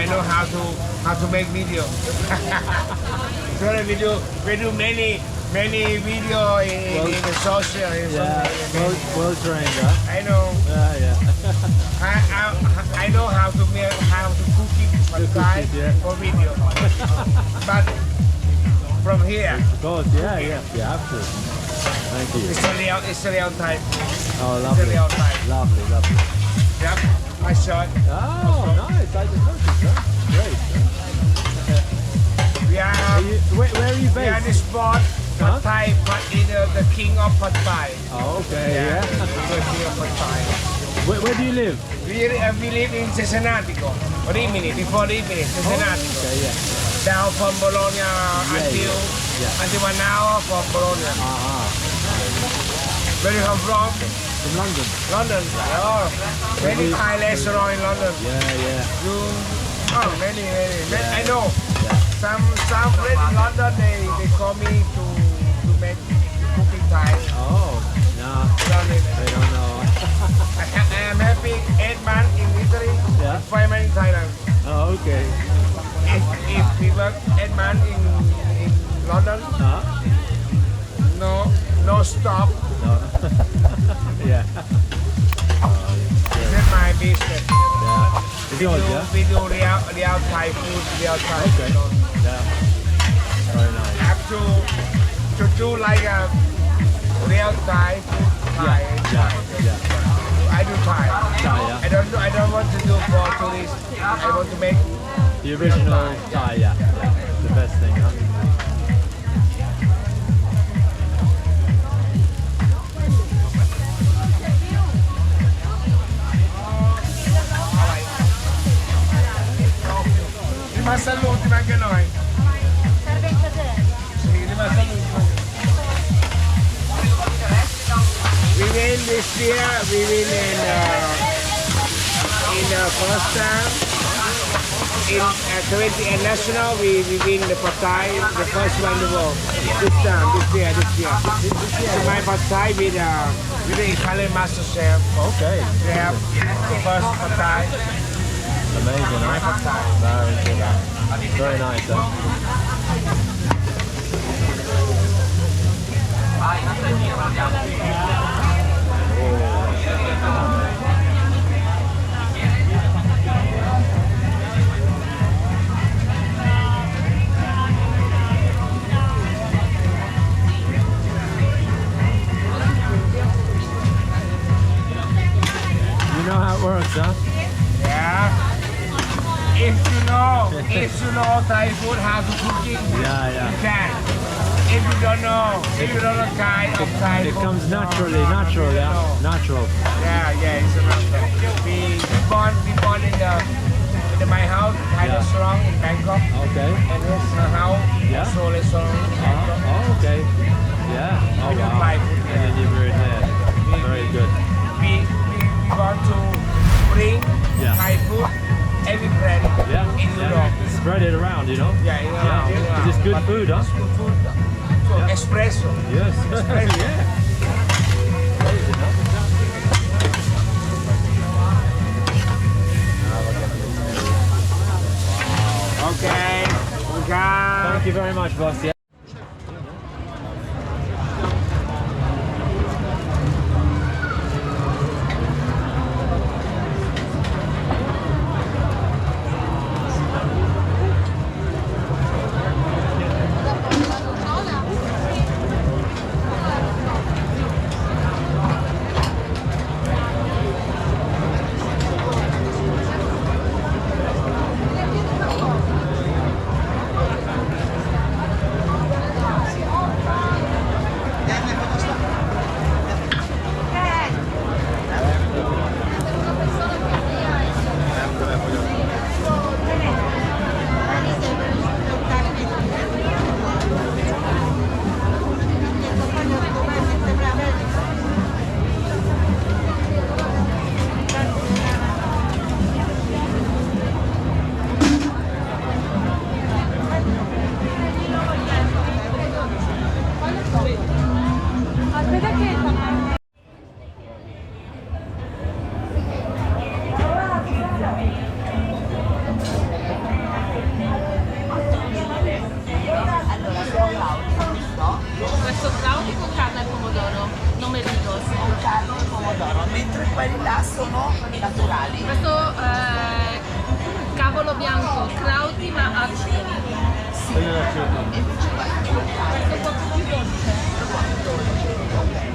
know how to make video. So we do many video in the social. Well trained, huh? I know. I know how to cooking for video. But from here. Of course, yeah, you have to. Thank you. It's a real time. Oh, lovely. It's a real time. Lovely. Yep, my shot. Oh, nice. I just noticed that. Great. Where are you based? We are the spot Pad Thai, but in the king of Pad Thai. Oh, okay, yeah. The king of Pad Thai. Where do you live? We live in Cesenatico. Rimini, before Rimini, Cesenatico. Okay, yeah. Down from Bologna until 1 hour from Bologna. Where you come from? From London. London. Oh, many Thai restaurants in London. Many. I know. Some friends in London they call me to make cooking Thai. Oh, no. They don't know. I am happy 8 months in Italy, 5 months in Thailand. Oh, okay. If we work 8 months in London, no stop. No. Yeah. This is my business. We do real Thai food, real Thai food. Yeah. Very nice. Have to do like a real Thai food. Thai. I do Thai. I don't want to do for tourists. I want to make the original Thai. The best thing, huh? Rimasta l'ultima anche noi. Serve anche a te? Sì, rimasta l'ultima. We win this year, we win in first time. In 20 national, we win the Pad Thai, the first one in the world. This year. So my Pad Thai with the Italian master chef. Okay. We have the first Pad Thai. Amazing, My huh? Pad Thai. Very good. Very nice, huh? You know how it works, huh? Yeah. If you know Thai food, how to cook it, you can. If you don't know kind of Thai food, it comes naturally, natural, natural. Yeah, it's a natural. We born in my house, Thai restaurant in Bangkok. Okay. And this house, also restaurant in Bangkok. Oh, okay. Yeah. Oh, We do wow. Thai food And then you were there. Very good. We want to bring Thai food every brand in Europe. Spread it around, you know? Yeah. It's good food, huh? It's good food. So espresso. Yes. Espresso. Okay. Thank you very much, boss. Yeah. nome Ritos. Con carne e pomodoro, mentre quelli là sono naturali. Questo cavolo bianco, crauti ma acidi. Sì. E invece quelli con carne. Questo un po' più dolce. Ok.